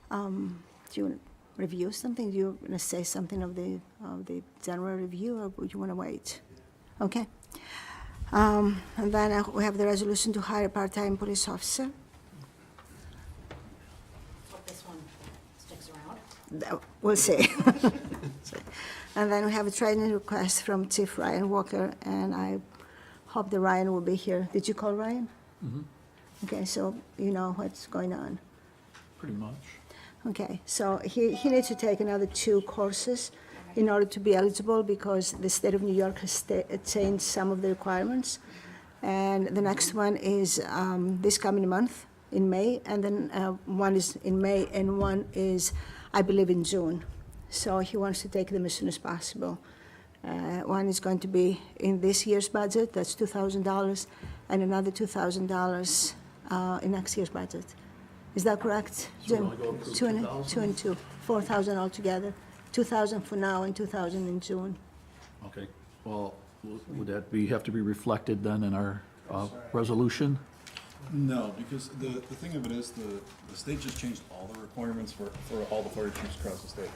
Do you want to review something? Do you want to say something of the general review, or would you want to wait? Okay. And then we have the resolution to hire a part-time police officer. Hope this one sticks around. We'll see. And then we have a training request from Chief Ryan Walker, and I hope that Ryan will be here. Did you call Ryan? Mm-hmm. Okay, so you know what's going on. Pretty much. Okay, so he needs to take another 2 courses in order to be eligible, because the state of New York has changed some of the requirements. And the next one is this coming month in May, and then one is in May, and one is, I believe, in June. So he wants to take them as soon as possible. One is going to be in this year's budget, that's $2,000, and another $2,000 in next year's budget. Is that correct, So we're Jim? gonna go approve 2 and 2,000? 2 and 2, 4,000 altogether. 2,000 for now and 2,000 in June. Okay, well, would that have to be reflected then in our resolution? No, because the thing of it is, the state just changed all the requirements for all the fire chiefs across the state.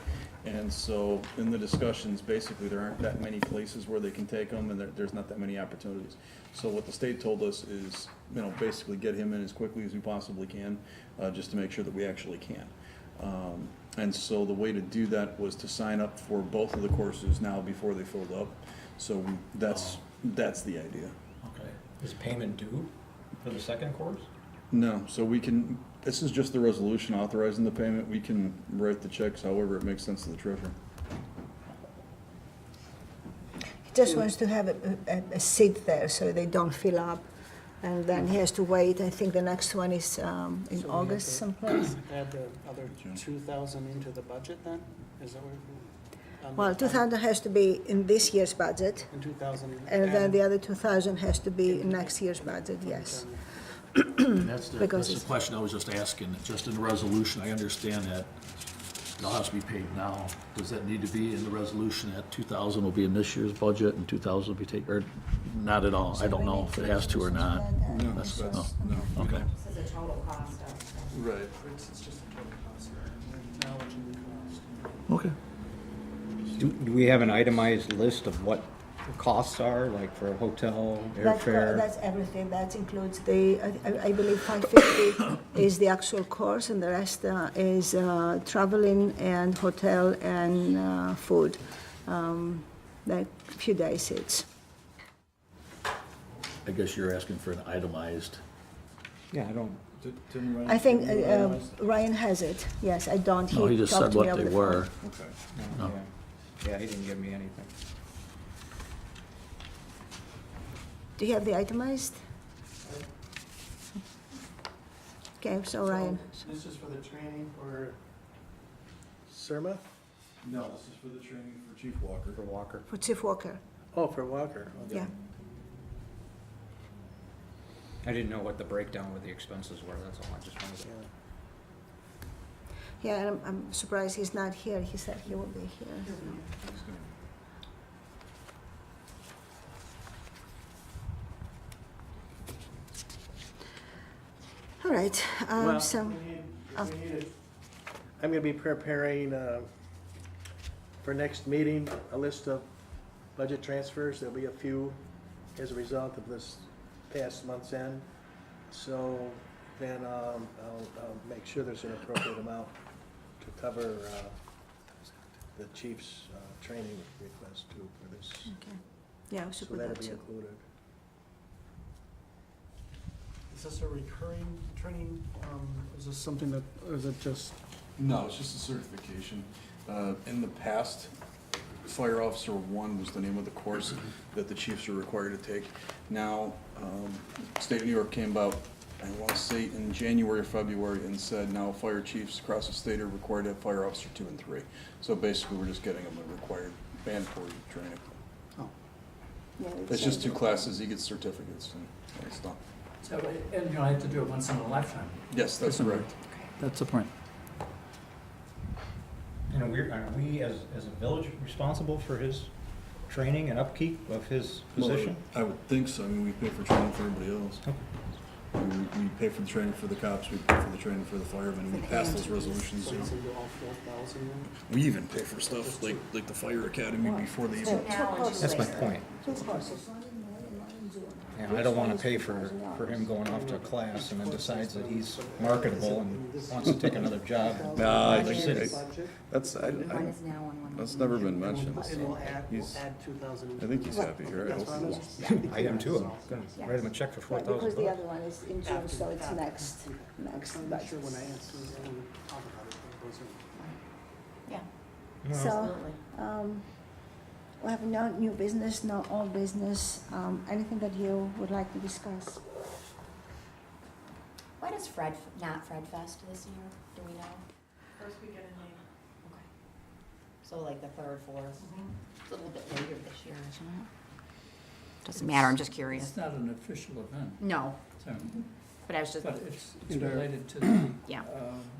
And so, in the discussions, basically, there aren't that many places where they can take them, and there's not that many opportunities. So what the state told us is, basically get him in as quickly as we possibly can, just to make sure that we actually can. And so the way to do that was to sign up for both of the courses now before they filled up. So that's the idea. Okay. Is payment due for the second course? No, so we can, this is just the resolution authorizing the payment. We can write the checks however it makes sense to the treasurer. He just wants to have a seat there so they don't fill up. And then he has to wait. I think the next one is in August someplace. Add the other 2,000 into the budget then? Is that what? Well, 2,000 has to be in this year's budget, And 2,000. and then the other 2,000 has to be in next year's budget, yes. And that's Because the it's- question I was just asking, just in the resolution, I understand that it all has to be paid now. Does that need to be in the resolution that 2,000 will be in this year's budget and 2,000 will be taken, or not at all? I don't know if it has to or not. No, That's- that's, no. no. Okay. This is a total cost of. Right. It's just a total cost, knowledge and cost. Okay. Do we have an itemized list of what the costs are, like for a hotel, airfare? That's everything. That includes I believe 550 is the actual course, and the rest is traveling and hotel and food. Like a few days each. I guess you're asking for an itemized. Yeah, I don't, I think Ryan has it. Yes, I don't. No, he just talked said to me what over they the were. phone. Okay. no, No. yeah, he didn't give me anything. Do you have the itemized? Okay, so Ryan. This is for the training for CIRMA? No, this is for the training for Chief Walker. For Walker. For Chief Walker, Oh, for Walker. Okay. yeah. I didn't know what the breakdown with the expenses were, that's all, I just wanted to. Yeah, and I'm surprised he's not here. He said he will be here. All right, Well, so, I'm gonna be preparing, for next meeting, a list of budget transfers. There'll be a few as a result of this past month's end. So then, I'll make sure there's an appropriate amount to cover, the chief's, training request too for this. okay. Yeah, we should So put that'll that be too. included. Is this a recurring training? Is this something that, or is it just, No, it's just a certification. In the past, Fire Officer 1 was the name of the course that the chiefs are required to take. Now, State of New York came about, I want to say in January or February, and said now fire chiefs across the state are required to have Fire Officer 2 and 3. So basically, we're just getting them a required mandatory training. Yeah, It's just 2 classes, he gets certificates, and it's done. So, and you don't have to do it once in a lifetime. Yes, that's correct. That's the point. And are we as a village responsible for his training and upkeep of his position? Well, I would think so. I mean, we pay for training for everybody else. We pay for the training for the cops, we pay for the training for the firemen, we pass those resolutions. So it's into all 4,000 then? We even pay for stuff like the fire academy before they even. That's my point. Two courses, one in May and one in June. Yeah, I don't wanna pay for him going off to a class and then decides that he's marketable and wants to take another job. Nah, I in the think city. that's, One is now on one. that's never been mentioned. And we'll add He's, 2,000. I think he's happy here, I That's hope. what Yes. I am too. I'm gonna write him a check for Right, because the $4,000. other one is in June, so it's next I'm not sure budget. when I answer, I don't talk about it, but it goes in. Yeah, So, absolutely. we have no new business, no old business. Anything that you would like to discuss? When is not Fred Fest this year? Do we know? First weekend in May. Okay. So like the third, fourth? It's a little bit later this year, isn't it? Doesn't matter, I'm just curious. It's not an official event, No, so, but I was just, but it's And our- related to the, yeah.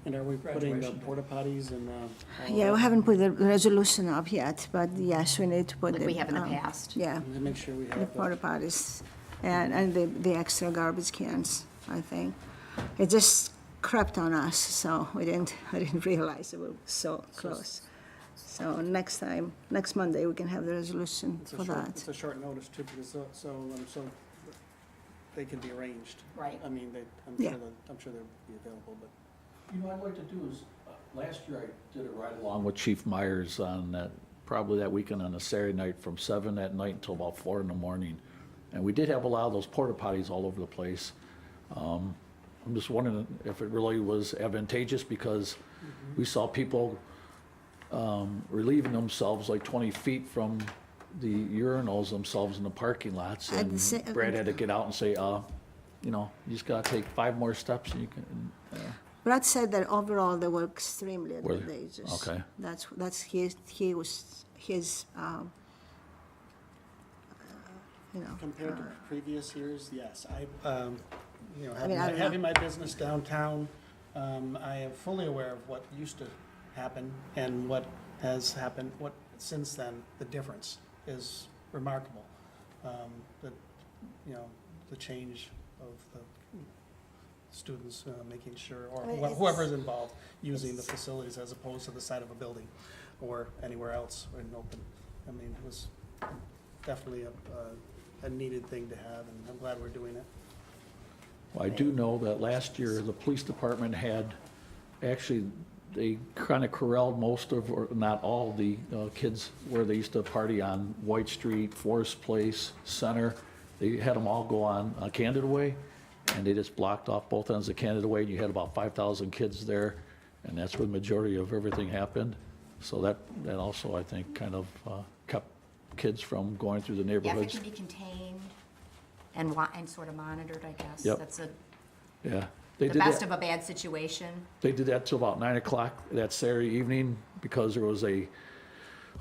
And are we putting the Graduation. porta potties and, all Yeah, of we that? haven't put the resolution up yet, but yes, we need to put Like it. we have in the past. Yeah, To make sure we the have porta the, potties and the extra garbage cans, I think. It just crept on us, so I didn't realize it was so close. So next time, next Monday, we can have the resolution it's for a short, that. it's a short notice too, because so they can be arranged. Right. I mean, Yeah. I'm sure they'll be available, but. You know, what I'd like to do is, last year I did it right along with Chief Myers on that, probably that weekend on a Saturday night from 7 at night until about 4 in the morning. And we did have a lot of those porta potties all over the place. I'm just wondering if it really was advantageous because we saw people relieving themselves like 20 feet from the urinals themselves in the parking lots. At the sa- And Brad had to get out and say, you know, you just gotta take 5 more steps and you can, Brad said that overall they were extremely Were they? advantageous. Okay. That's his, you know. Compared to previous years, yes. You know, I mean, I don't know. having my business downtown, I am fully aware of what used to happen and what has happened, what, since then, the difference is remarkable. The, you know, the change of the students making sure, or I mean, whoever's involved, using the facilities as opposed to the side of a building or anywhere else or in open. I mean, it was definitely a needed thing to have, and I'm glad we're doing it. Well, I do know that last year, the police department had, actually, they kind of corralled most of, or not all, the kids where they used to party on White Street, Forest Place, Center. They had them all go on Candida Way, and they just blocked off both ends of Candida Way, and you had about 5,000 kids there, and that's where the majority of everything happened. So that also, I think, kind of kept kids from going through the Yeah, if it neighborhoods. can be contained and sort of monitored, I guess. Yep. That's Yeah. They the did best that. of a bad situation. They did that till about 9 o'clock that Saturday evening because there was a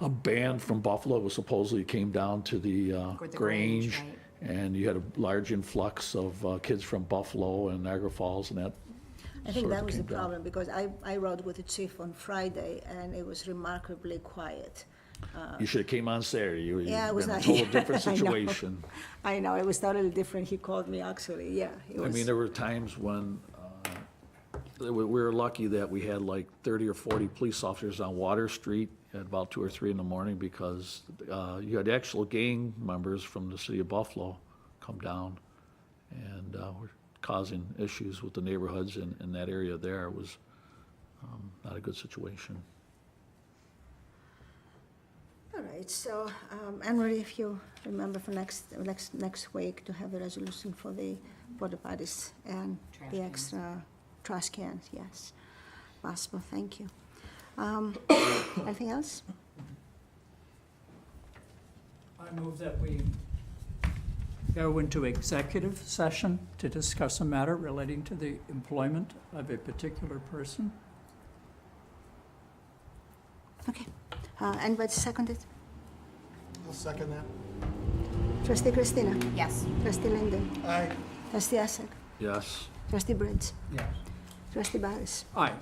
band from Buffalo that was supposedly came down to the Or the Grange. Grange, And you had a large influx of kids from Buffalo and Niagara Falls and that. I think sort that of was the came down. problem, because I rode with the chief on Friday, and it was remarkably quiet. You should have came on Saturday. You Yeah, it was been a not. total different I know. situation. I know, it was totally different. He called me, actually, yeah. It I was. mean, there were times when we were lucky that we had like 30 or 40 police officers on Water Street at about 2 or 3 in the morning because you had actual gang members from the city of Buffalo come down and were causing issues with the neighborhoods in that area there. It was not a good situation. All right, so, Anne-Marie, if you remember for next week to have the resolution for the porta potties and Trash the cans. extra trash cans, yes. Possible, thank you. Anything else? I move that we go into executive session to discuss a matter relating to the employment of a particular person. Okay. Anybody second it? I'll second that. Trustee Christina? Yes. Trustee Linden? Aye. Trustee Essek? Yes. Trustee Briggs? Yes. Trustee Barris? Aye.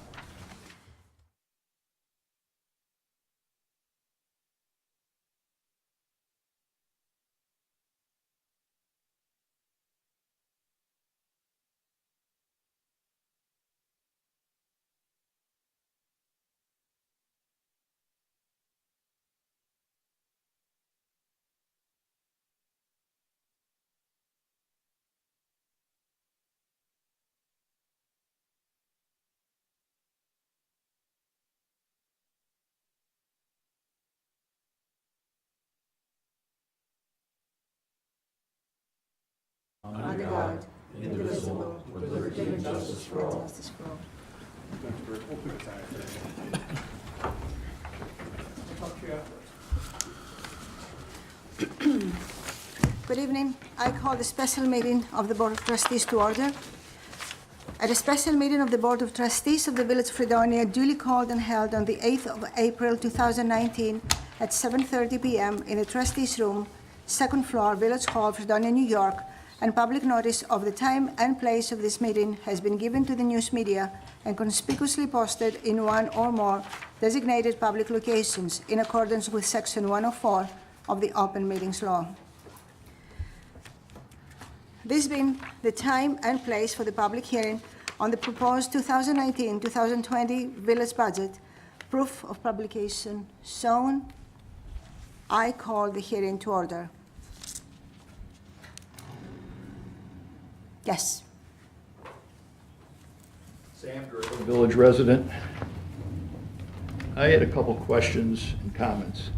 justice for all. Justice for all. We'll pick a time for it. Talk to you afterwards. Good evening. I call the special meeting of the Board of Trustees to order. At a special meeting of the Board of Trustees of the Village of Fredonia, duly called and held on the 8th of April 2019 at 7:30 p.m. in the Trustees Room, second floor, Village Hall, Fredonia, New York, and public notice of the time and place of this meeting has been given to the news media and conspicuously posted in one or more designated public locations in accordance with Section 104 of the Open Meetings Law. This being the time and place for the public hearing on the proposed 2019-2020 village budget, proof of publication shown, I call the hearing to order. Yes. Sam Gerber, village resident. I had a couple questions and comments.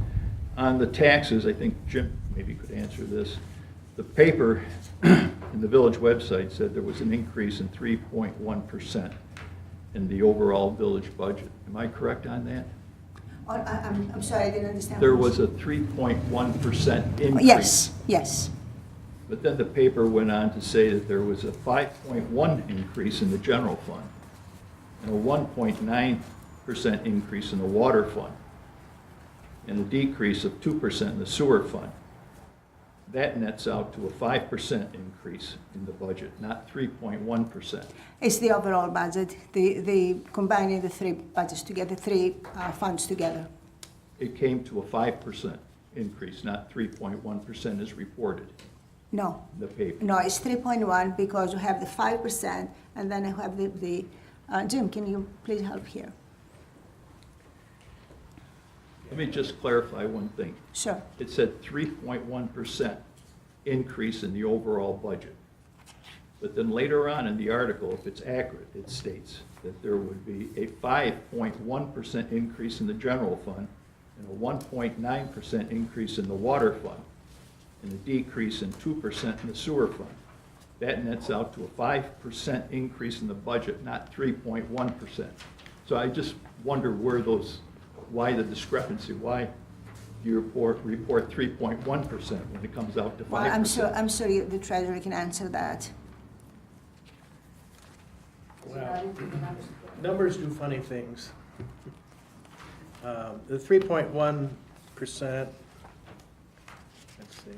On the taxes, I think Jim maybe could answer this. The paper in the village website said there was an increase in 3.1% in the overall village budget. Am I correct on that? I'm sorry, I didn't understand. There was a 3.1% increase. Yes, yes. But then the paper went on to say that there was a 5.1 increase in the general fund and a 1.9% increase in the water fund and a decrease of 2% in the sewer fund. That nets out to a 5% increase in the budget, not 3.1%. It's the overall budget, the combining the three budgets together, three funds together. It came to a 5% increase, not 3.1% as reported No, in the paper. no, it's 3.1 because you have the 5% and then you have the Jim, can you please help here? Let me just clarify one thing. Sure. It said 3.1% increase in the overall budget. But then later on in the article, if it's accurate, it states that there would be a 5.1% increase in the general fund and a 1.9% increase in the water fund and a decrease in 2% in the sewer fund. That nets out to a 5% increase in the budget, not 3.1%. So I just wonder why the discrepancy, why you report 3.1% when it comes out to 5%? Well, I'm sure the treasurer can answer that. Well, numbers do funny things. The 3.1%, let's see.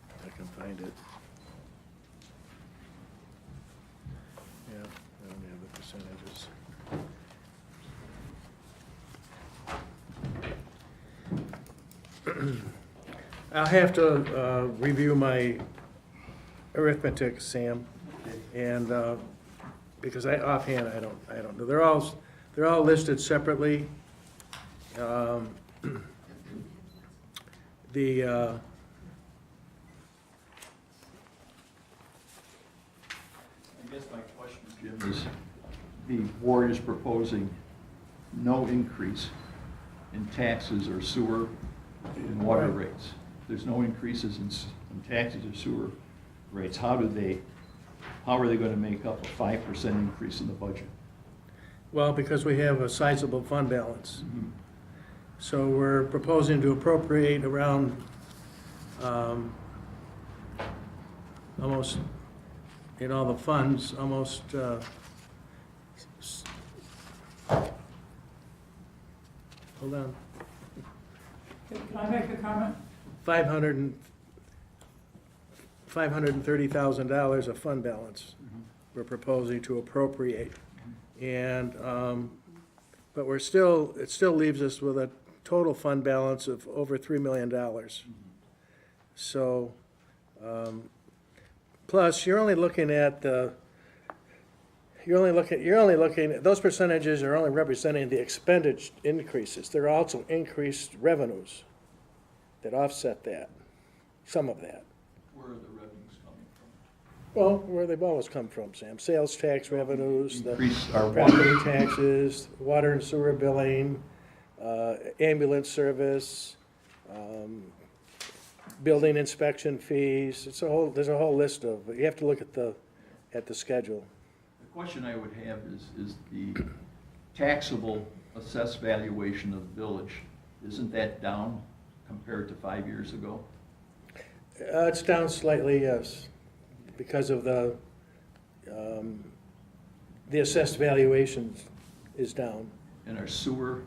If I can find it. Yeah, I don't have the percentages. I'll have to review my arithmetic, Sam, and because offhand I don't know. They're all listed separately. I guess my question, Jim, is the board is proposing no increase in taxes or sewer and water rates. There's no increases in taxes or sewer rates. How are they going to make up a 5% increase in the budget? Well, because we have a sizable fund balance. So we're proposing to appropriate around almost, in all the funds, almost, hold on, Can I make a comment? $530,000 of fund balance we're proposing to appropriate. And, but it still leaves us with a total fund balance of over $3 million. So, plus, you're only looking at those percentages are only representing the expenditure increases. There are also increased revenues that offset that, some of that. Where are the revenues coming from? Well, where they've always come from, Sam. Sales tax revenues, the Increase our property water. taxes, water and sewer billing, ambulance service, building inspection fees, there's a whole list of, you have to look at the schedule. The question I would have is the taxable assessed valuation of the village, isn't that down compared to 5 years ago? It's down slightly, yes, because of the assessed valuation is down. And our sewer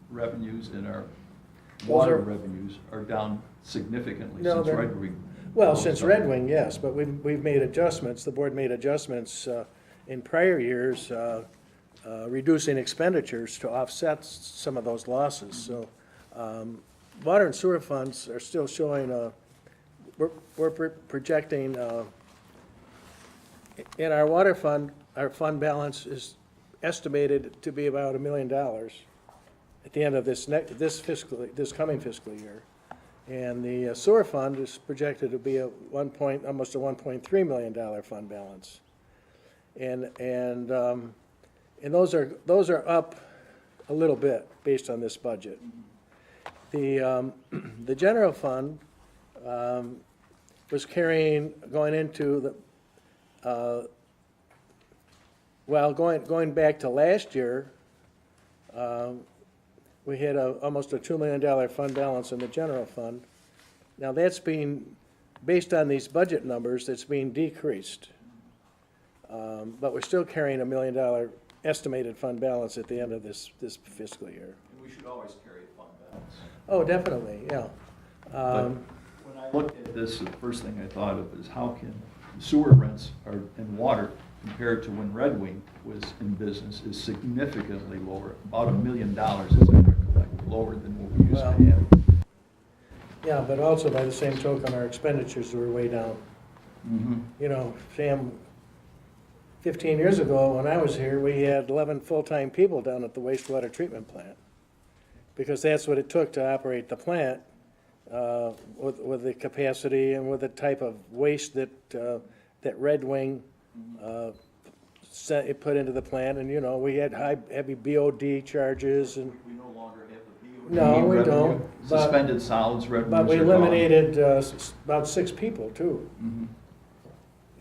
revenues and our Those water are- revenues are down significantly No, since they're- Red Wing. Well, closed since up. Red Wing, yes, but we've made adjustments, the board made adjustments in prior years, reducing expenditures to offset some of those losses, so water and sewer funds are still showing, we're projecting, in our water fund, our fund balance is estimated to be about $1 million at the end of this coming fiscal year. And the sewer fund is projected to be almost a $1.3 million fund balance. And those are up a little bit based on this budget. The general fund was carrying, going into the, going back to last year, we had almost a $2 million fund balance in the general fund. Now that's being, based on these budget numbers, that's being decreased. But we're still carrying $1 million estimated fund balance at the end of this fiscal year. And we should always carry a fund balance. Oh, definitely, yeah. But when I looked at this, the first thing I thought of is how can sewer rents and water compared to when Red Wing was in business is significantly lower, about $1 million as I recollect, lower than what we used to Well- have. Yeah, but also by the same token, our expenditures were way down. You know, Sam, 15 years ago, when I was here, we had 11 full-time people down at the wastewater treatment plant. Because that's what it took to operate the plant, with the capacity and with the type of waste that Red Wing it put into the plant. And, you know, we had heavy BOD charges and, We no longer have the BOD No, we revenue. don't, but- Suspended solids revenues but we are gone. eliminated about 6 people too, Mhm.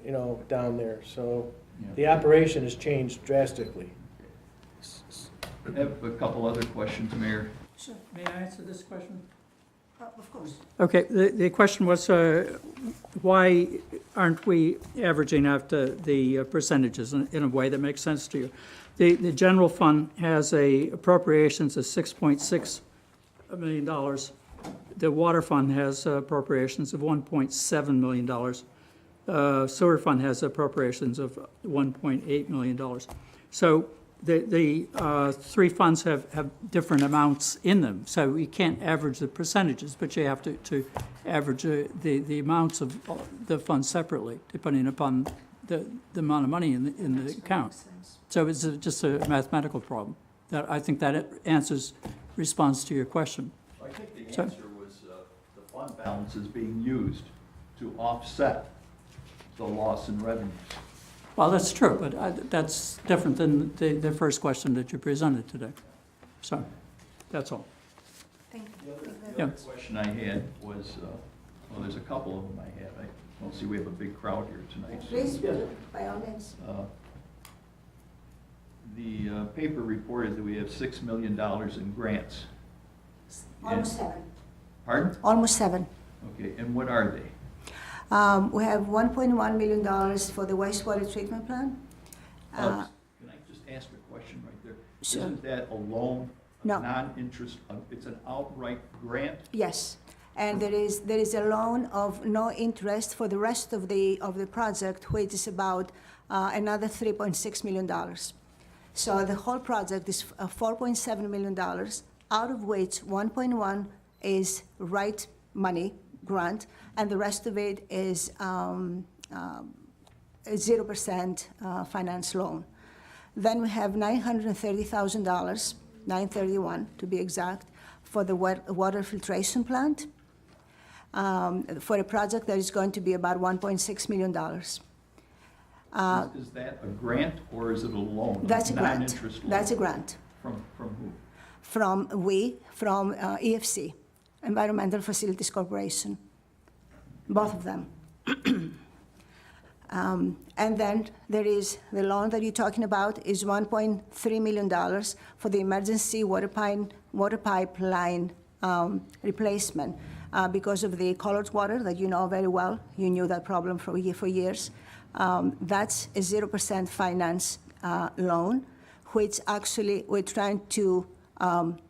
you know, down there. So Yeah. the operation has changed drastically. I have a couple other questions, Mayor. Sure. May I answer this question? Of course. Okay, the question was, why aren't we averaging out the percentages in a way that makes sense to you? The general fund has a appropriations of $6.6 million. The water fund has appropriations of $1.7 million. Sewer fund has appropriations of $1.8 million. So the three funds have different amounts in them, so you can't average the percentages, but you have to average the amounts of the funds separately, depending upon the amount of money in the account. So it's just a mathematical problem. That I think that responds to your question. I think the So- answer was the fund balance is being used to offset the loss in revenues. Well, that's true, but that's different than the first question that you presented today. So, that's all. Thank you. The other question I had was, well, there's a couple of them I have. I don't see we have a big crowd here tonight. so- Please, by all means. The paper reported that we have $6 million in grants. Almost 7. Pardon? Almost 7. Okay, and what are they? We have $1.1 million for the wastewater treatment plant. Can I just ask a question right there? Sure. Isn't that a loan, a No. non-interest, it's an outright grant? Yes, and there is a loan of no interest for the rest of the project, which is about another $3.6 million. So the whole project is $4.7 million, out of which 1.1 is right money, grant, and the rest of it is 0% finance loan. Then we have $930,000, $931 to be exact, for the water filtration plant, for a project that is going to be about $1.6 million. Is that a grant or is it a loan? That's a grant. Non-interest loan? That's a grant. From who? From EFC, Environmental Facilities Corporation. both of them. And then there is the loan that you're talking about is $1.3 million for the emergency water pipeline replacement because of the colored water that you know very well. You knew that problem for years. That's a 0% finance loan, which actually we're trying to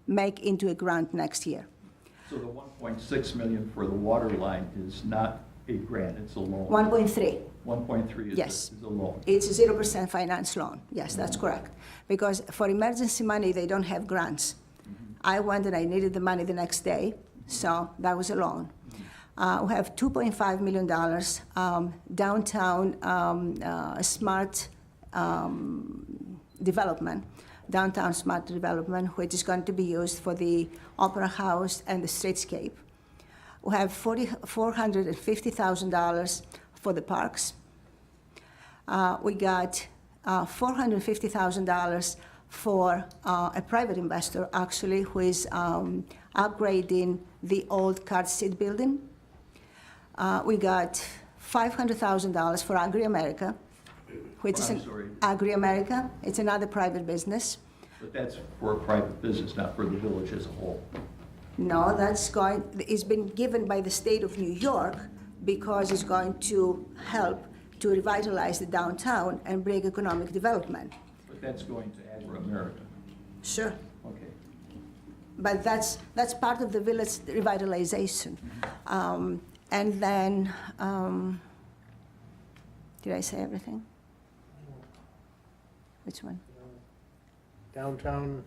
make into a grant next year. So the 1.6 million for the water line is not a grant, it's a loan? 1.3. 1.3 Yes. is a loan. It's a 0% finance loan. Yes, that's correct. Because for emergency money, they don't have grants. I went and I needed the money the next day, so that was a loan. We have $2.5 million downtown smart development, downtown smart development, which is going to be used for the Opera House and the streetscape. We have $450,000 for the parks. We got $450,000 for a private investor, actually, who is upgrading the old car seat building. We got $500,000 for Agri-America, which is I'm sorry. Agri-America. It's another private business. But that's for a private business, not for the village as a whole. No, it's been given by the state of New York because it's going to help to revitalize the downtown and bring economic development. But that's going to Agri-America. Sure. Okay. But that's part of the village revitalization. And then, did I say everything? Which one? Downtown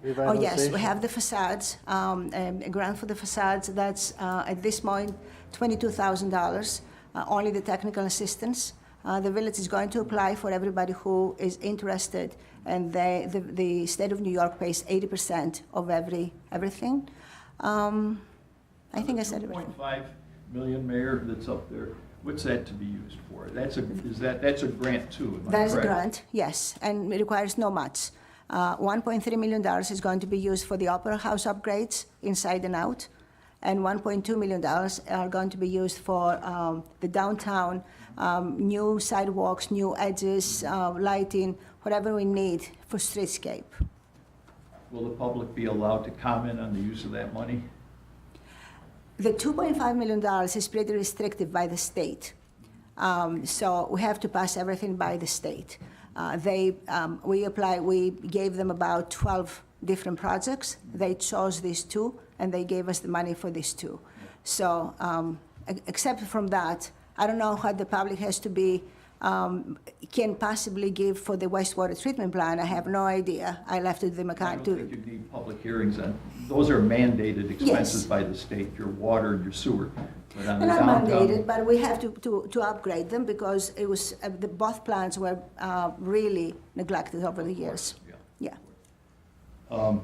Oh, revitalization? yes, we have the facades, a grant for the facades. That's, at this point, $22,000, only the technical assistance. The village is going to apply for everybody who is interested, and the state of New York pays 80% of everything. I think I said everything. 2.5 million, Mayor, that's up there, what's that to be used for? That's a grant too, am I That is a correct? grant, yes, and it requires no match. $1.3 million is going to be used for the Opera House upgrades inside and out, and $1.2 million are going to be used for the downtown, new sidewalks, new edges, lighting, whatever we need for streetscape. Will the public be allowed to comment on the use of that money? The $2.5 million is pretty restrictive by the state. So we have to pass everything by the state. We gave them about 12 different projects. They chose these two, and they gave us the money for these two. So except from that, I don't know what the public has to be, can possibly give for the wastewater treatment plant. I have no idea. I left it to the I mechanic. don't think you need public hearings on, those are mandated expenses Yes. by the state, your water and your sewer. But on the They're not downtown, mandated, but we have to upgrade them because it was, both plants were really neglected over the years. yeah. Yeah.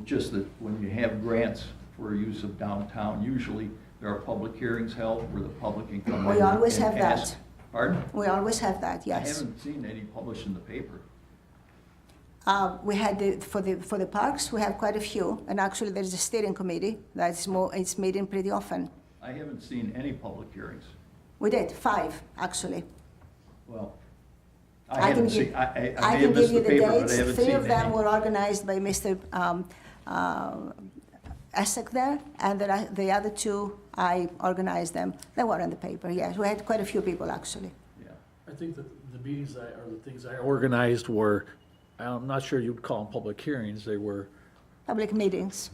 Just that when you have grants for use of downtown, usually there are public hearings held where the public can come in. We always and have that. ask. Pardon? We always have that, I yes. haven't seen any published in the paper. We had for the parks, we have quite a few, and actually there's a steering committee it's meeting pretty often. I haven't seen any public hearings. We did, 5, actually. Well, I I can haven't give- seen, I may I have can missed give you the the paper, but I dates. haven't 3 seen of them any. were organized by Mr. Essek there, and the other 2, I organized them. They were in the paper, yes. We had quite a few people, actually. Yeah. I think that the meetings or the things I organized were, I'm not sure you'd call them public hearings, they were Public meetings.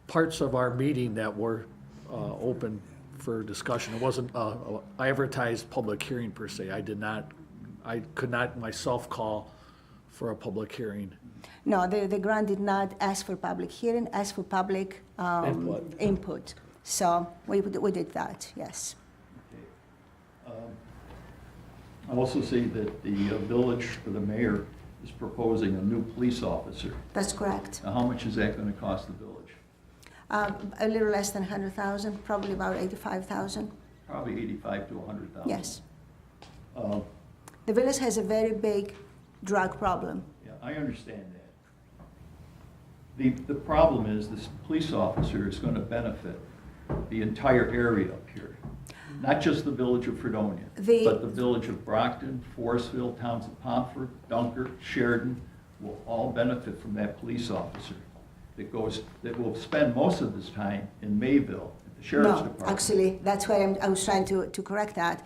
parts of our meeting that were open for discussion. It wasn't, I advertised public hearing per se. I could not myself call for a public hearing. No, the grant did not ask for public hearing, asked for public input. So we did that, yes. I also see that the village, or the mayor, is proposing a new police officer. That's correct. Now, how much is that gonna cost the village? A little less than 100,000, probably about 85,000, Probably 85 to 100,000. yes. Uh, The village has a very big drug problem. Yeah, I understand that. The problem is this police officer is gonna benefit the entire area up here. Not just the village of Fredonia, The- but the village of Brockton, Forestville, towns of Pomfret, Dunkirk, Sheridan will all benefit from that police officer that will spend most of his time in Mayville, at the sheriff's No, department. actually, that's why I was trying to correct that.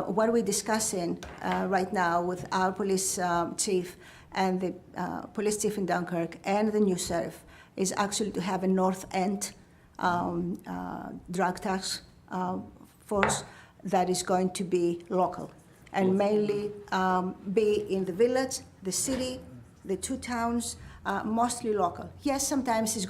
What we're discussing right now with our police chief and the police chief in Dunkirk and the new sheriff is actually to have a North End drug task force that is going to be local and mainly be in the village, the city, the two towns, mostly local. Yes, sometimes they're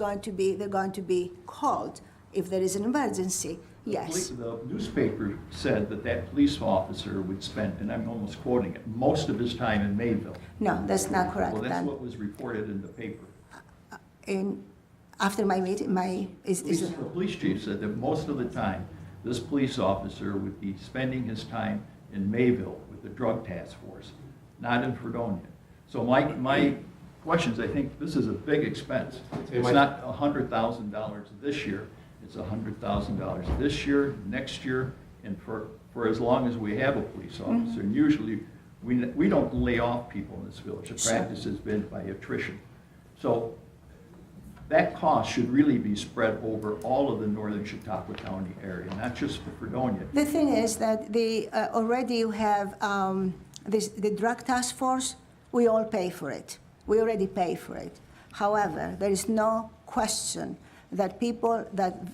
going to be called if there is an emergency, yes. The newspaper said that police officer would spend, and I'm almost quoting it, most of his time in Mayville. No, that's not correct. Well, that's then. what was reported in the paper. After my meeting, The police chief said that most of the time, this police officer would be spending his time in Mayville with the drug task force, not in Fredonia. So my question is, I think this is a big expense. It's not $100,000 this year, it's $100,000 this year, next year, and for as long as we have a police officer. And usually, we don't lay off people in this village. The practice has been by attrition. So that cost should really be spread over all of the northern Chautauqua County area, not just for Fredonia. The thing is that already you have the drug task force, we all pay for it. We already pay for it. However, there is no question that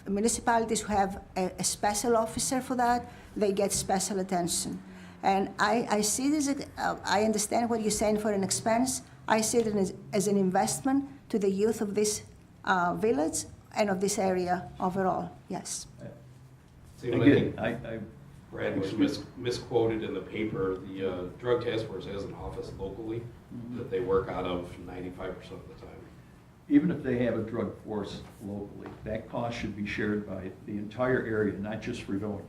municipalities who have a special officer for that, they get special attention. And I see this, I understand what you're saying for an expense. I see it as an investment to the youth of this village and of this area overall, yes. See, what I think I Brad was misquoted in the paper. The drug task force has an office locally that they work out of 95% of the time. even if they have a drug force locally, that cost should be shared by the entire area, not just Fredonia.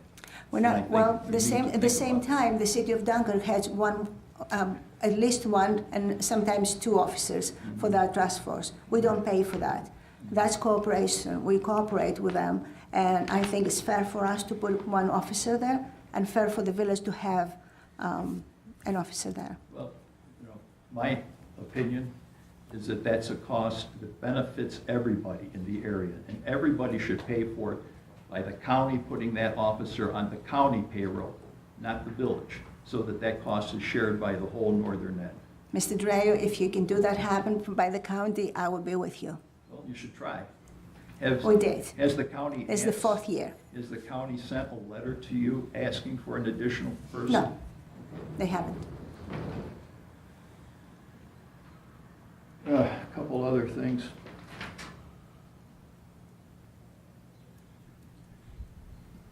We're And I not, think well, we need to at the think same about time, the city of Dunkirk has one, at least one, and sometimes two officers for that task force. We don't pay for that. That's cooperation. We cooperate with them, and I think it's fair for us to put one officer there, and fair for the village to have an officer there. Well, you know, my opinion is that that's a cost that benefits everybody in the area, and everybody should pay for it by the county putting that officer on the county payroll, not the village, so that that cost is shared by the whole northern end. Mr. Dreyer, if you can do that happen by the county, I will be with you. Well, you should try. We did. Has the county? It's the fourth year. Has the county sent a letter to you asking for an additional person? No, they haven't. A couple other things.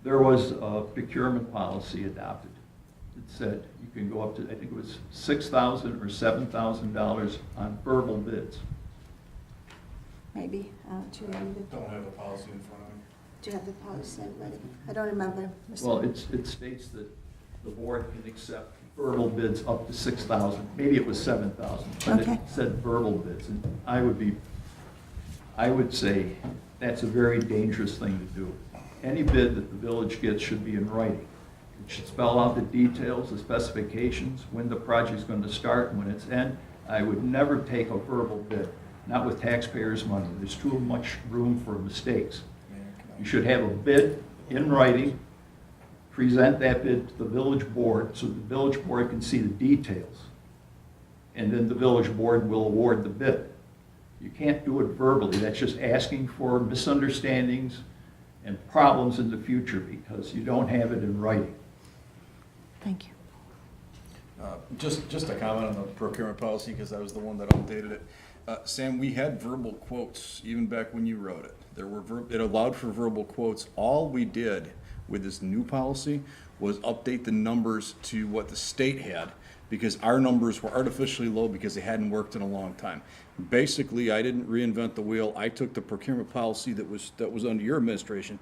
There was a procurement policy adopted. It said you can go up to, I think it was $6,000 or $7,000 on verbal bids. Maybe, do you remember? Don't have a policy in front of me. Do you have the policy, everybody? I don't remember. Mr. Well, it states that the board can accept verbal bids up to $6,000. Maybe it was $7,000, but Okay. it said verbal bids. And I would say that's a very dangerous thing to do. Any bid that the village gets should be in writing. It should spell out the details, the specifications, when the project's going to start and when it's end. I would never take a verbal bid, not with taxpayers' money. There's too much room for mistakes. You should have a bid in writing, present that bid to the village board so the village board can see the details. And then the village board will award the bid. You can't do it verbally. That's just asking for misunderstandings and problems in the future because you don't have it in writing. Thank you. Just a comment on the procurement policy, because I was the one that updated it. Sam, we had verbal quotes even back when you wrote it. It allowed for verbal quotes. All we did with this new policy was update the numbers to what the state had, because our numbers were artificially low because they hadn't worked in a long time. Basically, I didn't reinvent the wheel. I took the procurement policy that was under your administration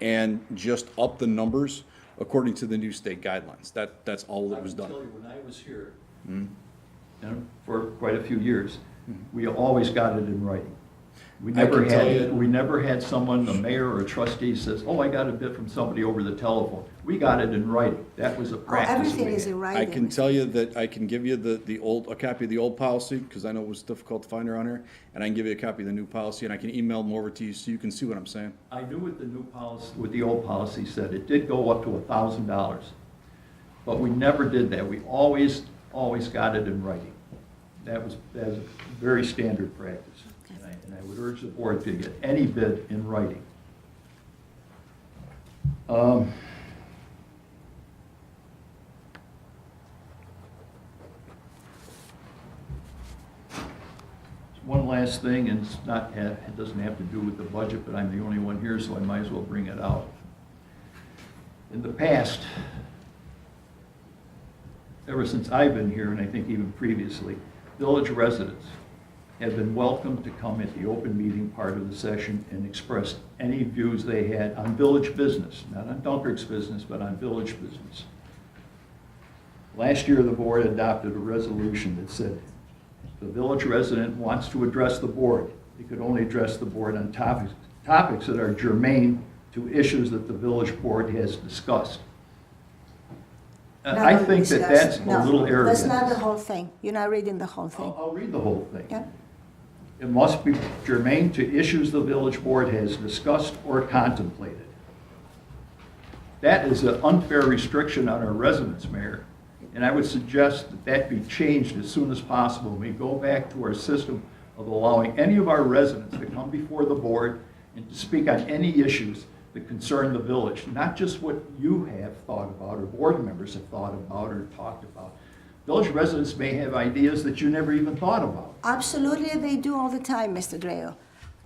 and just upped the numbers according to the new state guidelines. That's all that was done. I will tell you, when I was here, for quite a few years, we always got it in writing. We I never can tell had, you- we never had someone, a mayor or a trustee says, oh, I got a bid from somebody over the telephone. We got it in writing. That was a Oh, practice everything we is had. in I writing. can tell you that I can give you a copy of the old policy, because I know it was difficult to find around here, and I can give you a copy of the new policy, and I can email them over to you so you can see what I'm saying. I knew what the new policy, what the old policy said. It did go up to $1,000. But we never did that. We always got it in writing. That was a very standard practice. And I would urge the board to get any bid in writing. One last thing, and it's not, it doesn't have to do with the budget, but I'm the only one here, so I might as well bring it out. In the past, ever since I've been here, and I think even previously, village residents have been welcome to come at the open meeting part of the session and express any views they had on village business, not on Dunkirk's business, but on village business. Last year, the board adopted a resolution that said, the village resident wants to address the board. He could only address the board on topics that are germane to issues that the village board has discussed. I think that that's a little arrogant. That's not the whole thing. You're not reading the whole thing. I'll read the whole thing. Yeah. It must be germane to issues the village board has discussed or contemplated. That is an unfair restriction on our residents, Mayor. And I would suggest that that be changed as soon as possible. We go back to our system of allowing any of our residents to come before the board and to speak on any issues that concern the village, not just what you have thought about or board members have thought about or talked about. Village residents may have ideas that you never even thought about. Absolutely, they do all the time, Mr. Dreo.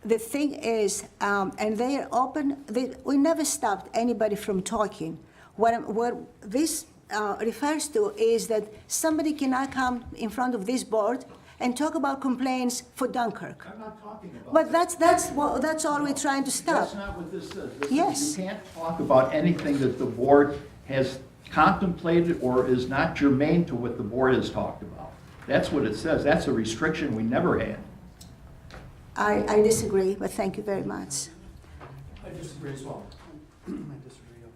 The thing is, and they are open, we never stopped anybody from talking. What this refers to is that somebody cannot come in front of this board and talk about complaints for Dunkirk. I'm not talking about But that. that's all we're trying to stop. That's not what this says. This Yes. says you can't talk about anything that the board has contemplated or is not germane to what the board has talked about. That's what it says. That's a restriction we never had. I disagree, but thank you very much. I disagree as well. I disagree as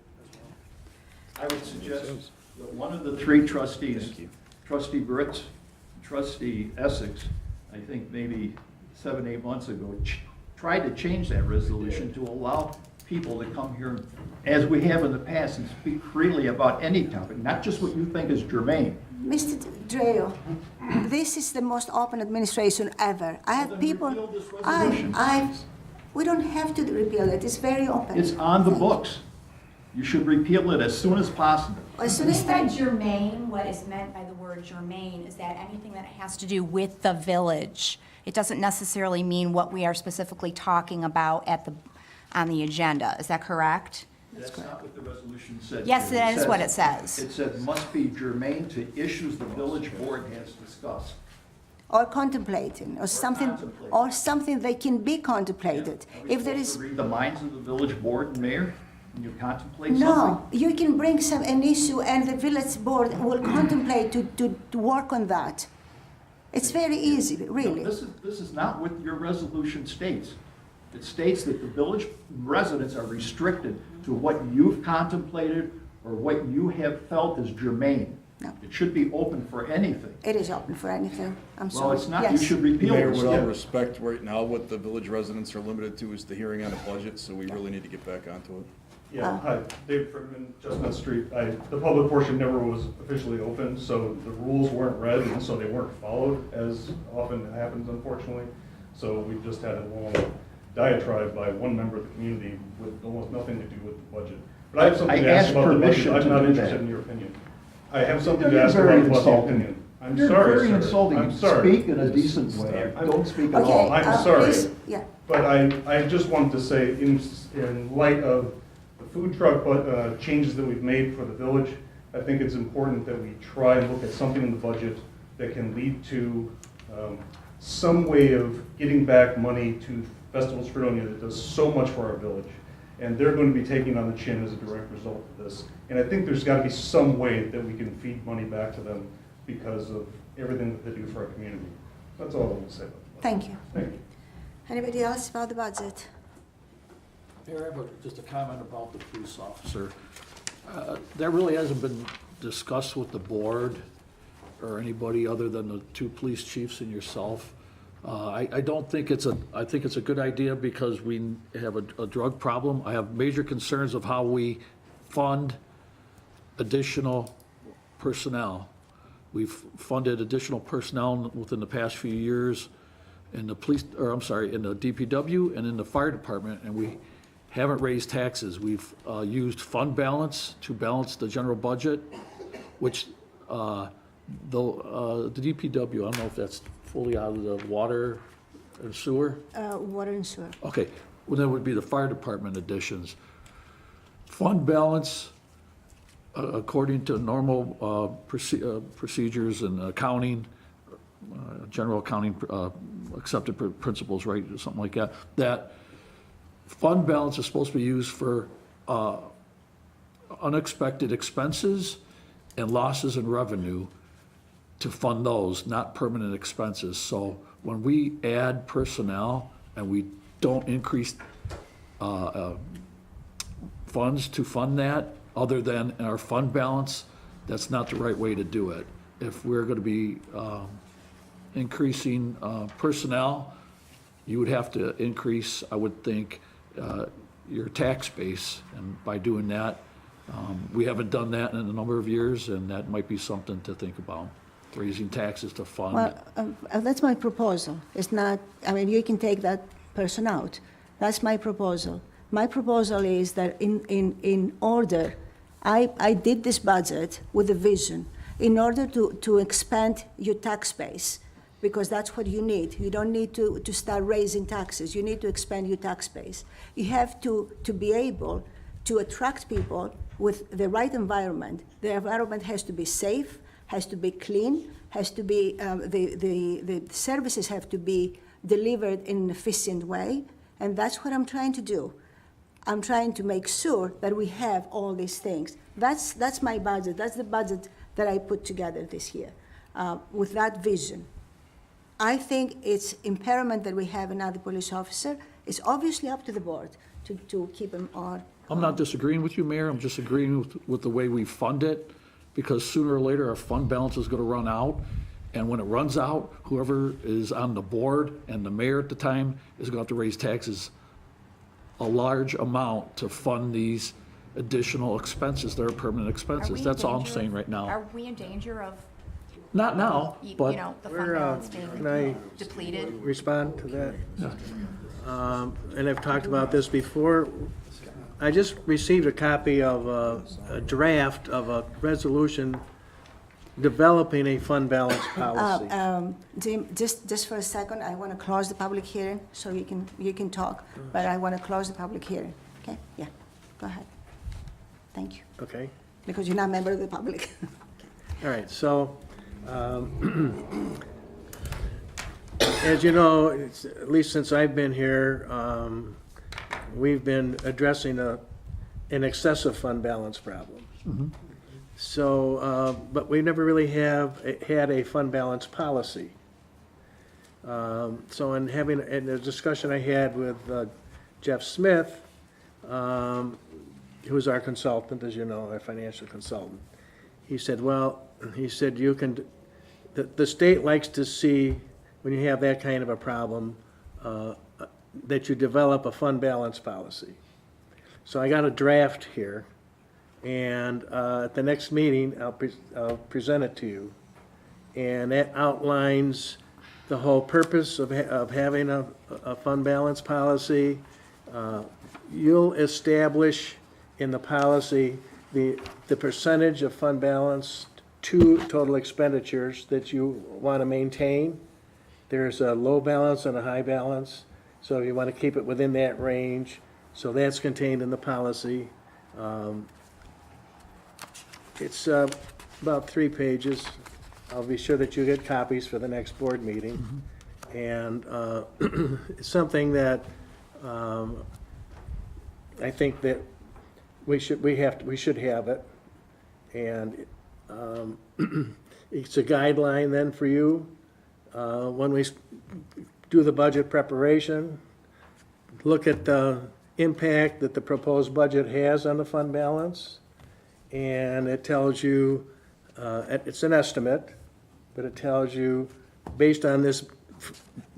well. I would suggest that one of the three trustees, Thank you. Trustee Britz, Trustee Essex, I think maybe 7, 8 months ago, tried to change that resolution to allow people to come here, as we have in the past, and speak freely about any topic, not just what you think is germane. Mr. Dreo, this is the most open administration ever. I have then people, repeal this resolution. we don't have to repeal it, it's very open. It's on the books. You should repeal it as soon as possible. As soon When as you said they, germane, what is meant by the word germane is that anything that has to do with the village. It doesn't necessarily mean what we are specifically talking about on the agenda. Is that correct? That's not what the resolution said. Yes, that is what it says. It said must be germane to issues the village board has discussed. or contemplating, or something, contemplating. or something that can be contemplated. Are we If there supposed is, to read the minds of the village board and mayor when you contemplate something? no, you can bring an issue and the village board will contemplate to work on that. It's very easy, No, really. this is not what your resolution states. It states that the village residents are restricted to what you've contemplated or what you have felt is germane. No. It should be open for anything. It is open for anything, I'm sorry. Well, it's not, you Yes. should repeal Mayor, this. with all Yeah. respect, right now, what the village residents are limited to is the hearing on the budget, so we really need to get back onto it. Yeah, hi, Dave Friedman, Chestnut Street. The public portion never was officially open, so the rules weren't read, and so they weren't followed, as often happens unfortunately. So we just had a long diatribe by one member of the community with almost nothing to do with the budget. But I have something to I ask asked about the budget. permission I'm to not do interested that. in your opinion. I have something to You're ask very about the insulting. opinion. I'm You're sorry, very sir. insulting. I'm sorry. Speak in a decent way. Don't speak at Okay, all. I'm sorry. please, yeah. But I just wanted to say, in light of the food truck changes that we've made for the village, I think it's important that we try and look at something in the budget that can lead to some way of getting back money to Festivals Fredonia that does so much for our village. And they're going to be taking on the chin as a direct result of this. And I think there's got to be some way that we can feed money back to them because of everything that they do for our community. That's all I want to say about that. Thank you. Thank you. Anybody else about the budget? Mayor, I have just a comment about the police officer. That really hasn't been discussed with the board or anybody other than the two police chiefs and yourself. I don't think I think it's a good idea because we have a drug problem. I have major concerns of how we fund additional personnel. We've funded additional personnel within the past few years in the in the DPW and in the fire department, and we haven't raised taxes. We've used fund balance to balance the general budget, which, the DPW, I don't know if that's fully out of the water and sewer. Water and sewer. Okay, well, that would be the fire department additions. Fund balance, according to normal procedures and accounting, general accounting accepted principles, right, something like that, that fund balance is supposed to be used for unexpected expenses and losses in revenue to fund those, not permanent expenses. So when we add personnel and we don't increase funds to fund that, other than in our fund balance, that's not the right way to do it. If we're gonna be increasing personnel, you would have to increase, I would think, your tax base, and by doing that, we haven't done that in a number of years, and that might be something to think about, raising taxes to fund. Well, that's my proposal. It's not, I mean, you can take that person out. That's my proposal. My proposal is that in order, I did this budget with a vision, in order to expand your tax base, because that's what you need. You don't need to start raising taxes. You need to expand your tax base. You have to be able to attract people with the right environment. The environment has to be safe, has to be clean, has to be, the services have to be delivered in an efficient way, and that's what I'm trying to do. I'm trying to make sure that we have all these things. That's my budget. That's the budget that I put together this year, with that vision. I think it's imperative that we have another police officer. It's obviously up to the board to keep him on. I'm not disagreeing with you, Mayor, I'm just agreeing with the way we fund it, because sooner or later, our fund balance is gonna run out, and when it runs out, whoever is on the board and the mayor at the time is gonna have to raise taxes a large amount to fund these additional expenses that are permanent Are expenses. we in That's all I'm danger saying of- right now. Are we in danger of, Not now, you but know, the fund We're, balance can I being depleted? respond to that? And I've talked about this before. I just received a copy of a draft of a resolution developing a fund balance policy. Jim, just for a second, I want to close the public hearing, so you can talk, but I want to close the public hearing, okay? Yeah, go ahead. Thank you, Okay, because you're not a member of the public. all right, so, as you know, at least since I've been here, we've been addressing an excessive fund balance problem. So, but we never really had a fund balance policy. So in the discussion I had with Jeff Smith, who's our consultant, as you know, our financial consultant, he said, you can, the state likes to see, when you have that kind of a problem, that you develop a fund balance policy. So I got a draft here, and at the next meeting, I'll present it to you. And that outlines the whole purpose of having a fund balance policy. You'll establish in the policy the percentage of fund balance to total expenditures that you want to maintain. There's a low balance and a high balance, so you want to keep it within that range. So that's contained in the policy. It's about 3 pages. I'll be sure that you get copies for the next board meeting. And it's something that I think that we should have it. And it's a guideline then for you when we do the budget preparation, look at the impact that the proposed budget has on the fund balance, and it tells you, it's an estimate, but it tells you, based on this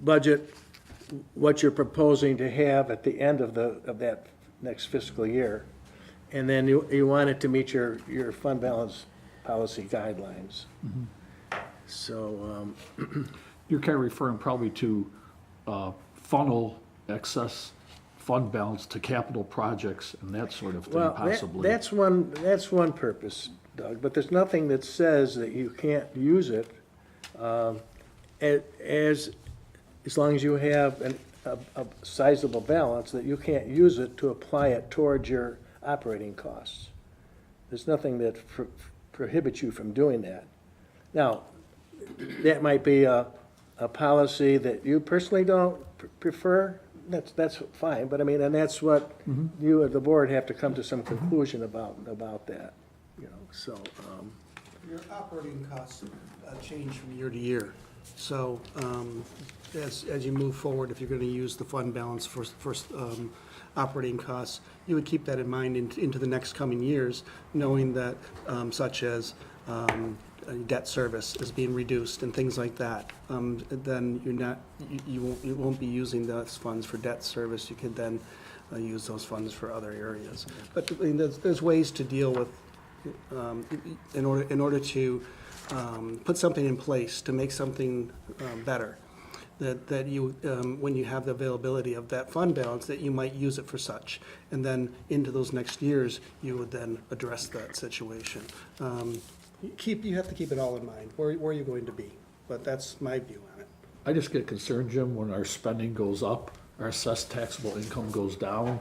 budget, what you're proposing to have at the end of that next fiscal year. And then you want it to meet your fund balance policy guidelines. So, You're kind of referring probably to funnel excess fund balance to capital projects and that sort of thing, well, possibly. that's one purpose, Doug, but there's nothing that says that you can't use it as long as you have a sizable balance, that you can't use it to apply it towards your operating costs. There's nothing that prohibits you from doing that. Now, that might be a policy that you personally don't prefer, that's fine, but I mean, and that's what you and the board have to come to some conclusion about that, you know, so. Your operating costs change from year to year. So as you move forward, if you're going to use the fund balance for operating costs, you would keep that in mind into the next coming years, knowing that such as debt service is being reduced and things like that. Then you won't be using those funds for debt service. You could then use those funds for other areas. But I mean, there's ways to deal with in order to put something in place to make something better, that you, when you have the availability of that fund balance, that you might use it for such. And then into those next years, you would then address that situation. You have to keep it all in mind, where are you going to be? But that's my view on it. I just get concerned, Jim, when our spending goes up, our assessed taxable income goes down,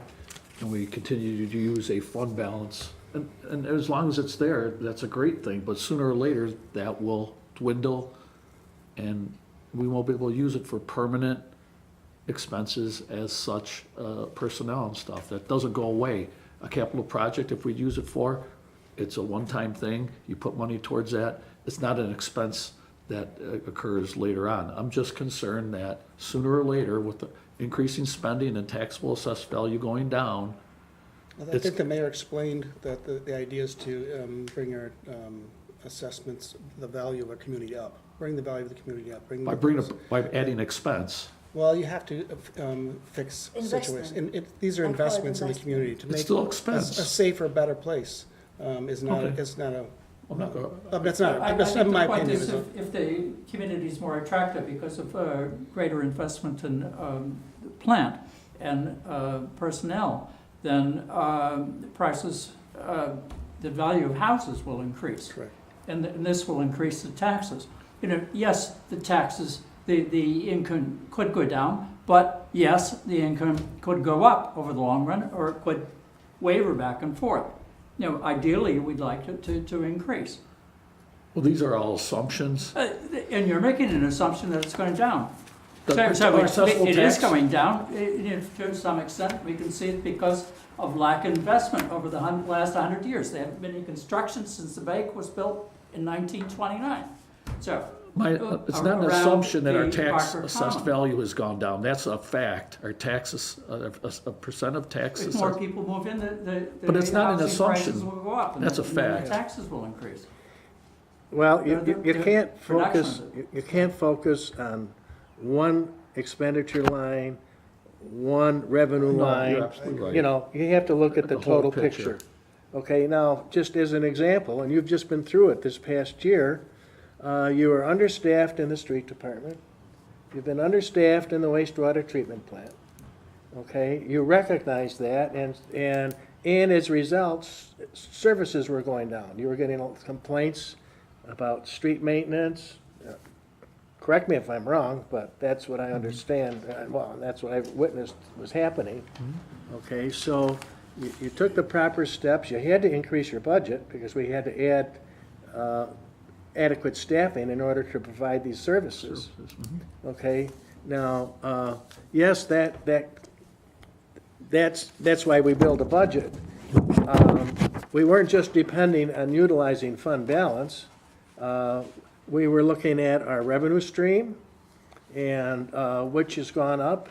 and we continue to use a fund balance. And as long as it's there, that's a great thing, but sooner or later, that will dwindle, and we won't be able to use it for permanent expenses as such, personnel and stuff. That doesn't go away. A capital project, if we use it for, it's a one-time thing. You put money towards that. It's not an expense that occurs later on. I'm just concerned that sooner or later, with the increasing spending and taxable assessed value going down, I think the mayor explained that the idea is to bring our assessments, the value of our community up, bring the value of the community up. by adding expense. Well, you have to fix situations. These are I call it investments in the investment. community to It's make still a expense. safer, better place. Is not, Okay. it's not a, I'm not gonna- that's not, I that's think not my the point opinion. is if the community is more attractive because of greater investment in plant and personnel, then prices, the value of houses will increase. Correct. And this will increase the taxes. You know, yes, the taxes, the income could go down, but yes, the income could go up over the long run, or it could waver back and forth. You know, ideally, we'd like it to increase. Well, these are all assumptions. And you're making an assumption that it's going down. The- So our assessable it is tax- going down, to some extent. We can see it because of lack of investment over the last 100 years. There haven't been any construction since the bank was built in 1929. So. It's not an around assumption that our the tax Barker assessed Common. value has gone down. That's a fact. Our taxes, a percent of taxes. If more people move in, the But it's not an housing prices assumption. will go up. And That's a the fact. taxes will increase. Well, you The can't focus, production you can't focus on one expenditure line, one revenue No, line. you're absolutely right. You know, you have to look at the The whole total picture. picture. Okay, now, just as an example, and you've just been through it this past year, you were understaffed in the street department. You've been understaffed in the wastewater treatment plant. Okay, you recognize that, and as results, services were going down. You were getting complaints about street maintenance. Correct me if I'm wrong, but that's what I understand, well, that's what I've witnessed was happening. Okay, so you took the proper steps. You had to increase your budget because we had to add adequate staffing in order to provide these services. Okay, now, yes, that's why we build a budget. We weren't just depending on utilizing fund balance. We were looking at our revenue stream, and, which has gone up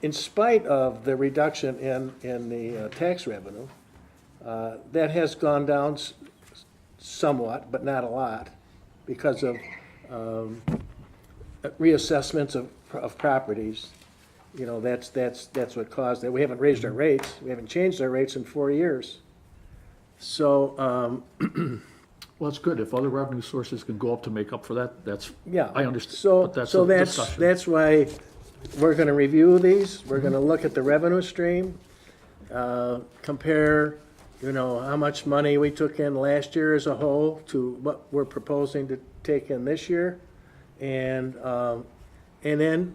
in spite of the reduction in the tax revenue. That has gone down somewhat, but not a lot, because of reassessments of properties. You know, that's what caused that. We haven't raised our rates, we haven't changed our rates in 4 years. So, Well, it's good. If other revenue sources can go up to make up for that, that's, yeah. I understand. So, But that's so a that's, discussion. that's why we're gonna review these, we're gonna look at the revenue stream, compare, you know, how much money we took in last year as a whole to what we're proposing to take in this year. And then,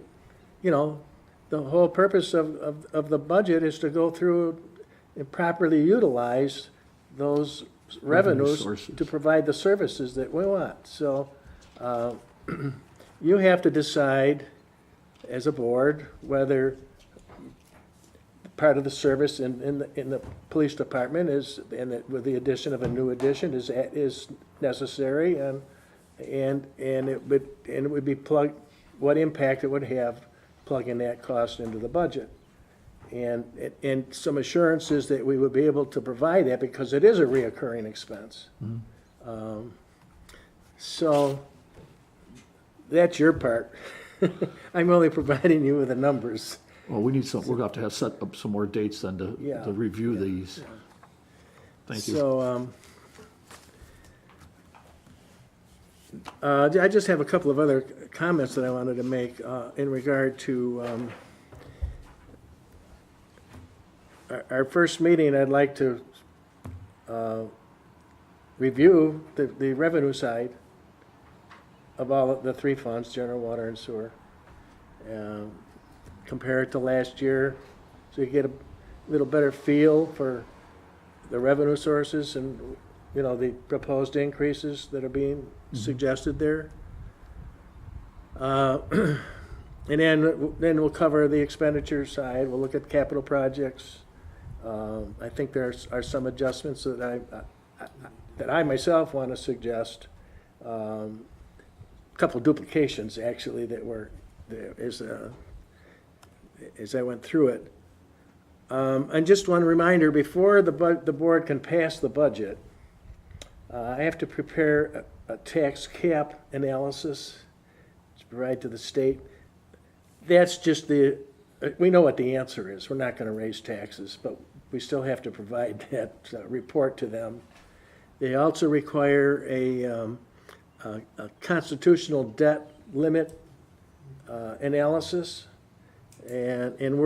you know, the whole purpose of the budget is to go through and properly utilize those revenues sources. to provide the services that we want. So, you have to decide as a board whether part of the service in the police department is, and with the addition of a new addition, is necessary, and it would be plugged, what impact it would have plugging that cost into the budget. And some assurances that we would be able to provide that, because it is a reoccurring expense. So, that's your part. I'm only providing you with the numbers. Well, we need some, we're gonna have to set up some more dates then Yeah. to review these. Thank you. So, I just have a couple of other comments that I wanted to make in regard to our first meeting. I'd like to review the revenue side of all of the three funds, general, water, and sewer. Compare it to last year, so you get a little better feel for the revenue sources and, you know, the proposed increases that are being suggested there. And then we'll cover the expenditure side. We'll look at capital projects. I think there are some adjustments that I myself want to suggest. A couple duplications, actually, that were there as I went through it. And just one reminder, before the board can pass the budget, I have to prepare a tax cap analysis to provide to the state. That's just we know what the answer is. We're not going to raise taxes, but we still have to provide that report to them. They also require a constitutional debt limit analysis. And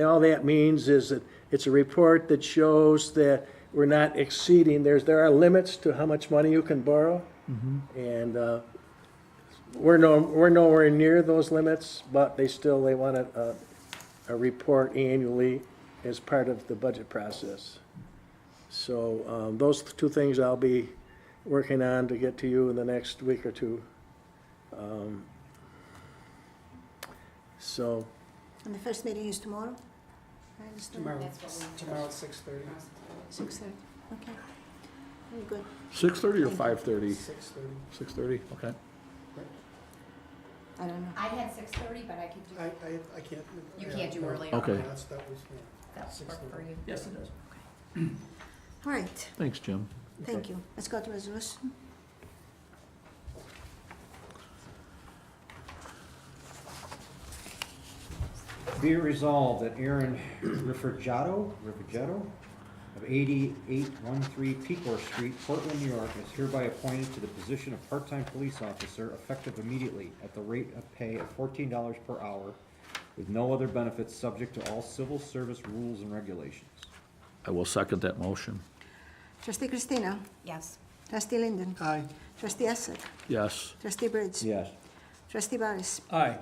all that means is that it's a report that shows that we're not exceeding, there are limits to how much money you can borrow. And we're nowhere near those limits, but they want a report annually as part of the budget process. So those two things I'll be working on to get to you in the next week or two. So. And the first meeting is tomorrow? I understand. Tomorrow at 6:30. 6:30, okay. Very good. 6:30 or 5:30? 6:30. 6:30, okay. I don't know. I had 6:30, but I could do, I can't. you can't do earlier. Okay. That was, That's work for you. Yes, it does. All right, Thanks, Jim. thank you. Let's go to resolution. Be it resolved that Aaron Riffergato of 8813 Pecor Street, Portland, New York, is hereby appointed to the position of part-time police officer effective immediately at the rate of pay of $14 per hour with no other benefits, subject to all civil service rules and regulations. I will second that motion. Trustee Christina? Yes. Trustee Linden? Aye. Trustee Essek? Yes. Trustee Briggs? Yes. Trustee Barris? Aye.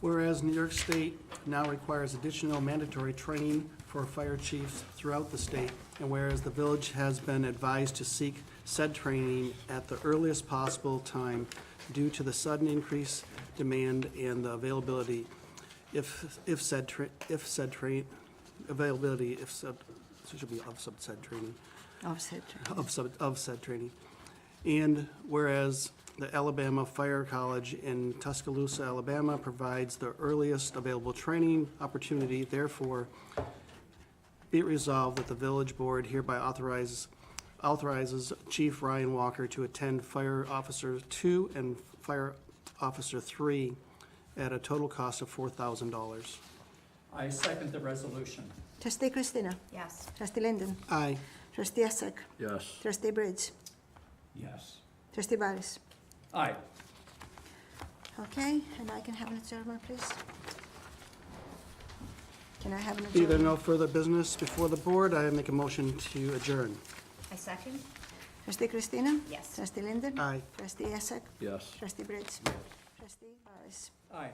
Whereas New York State now requires additional mandatory training for fire chiefs throughout the state, and whereas the village has been advised to seek said training at the earliest possible time due to the sudden increase demand and the availability, Offset. of said training. And whereas the Alabama Fire College in Tuscaloosa, Alabama provides the earliest available training opportunity. Therefore, be it resolved that the village board hereby authorizes Chief Ryan Walker to attend Fire Officer 2 and Fire Officer 3 at a total cost of $4,000. I second the resolution. Trustee Christina? Yes. Trustee Linden? Aye. Trustee Essek? Yes. Trustee Bridge? Yes. Trustee Barris? Aye. Okay, and I can have an adjournment, please? Can I have an Either adjournment? no further business before the board, I make a motion to adjourn. I second? Trustee Christina? Yes. Trustee Linden? Aye. Trustee Essek? Yes. Trustee Bridge? Trustee Barris? Aye.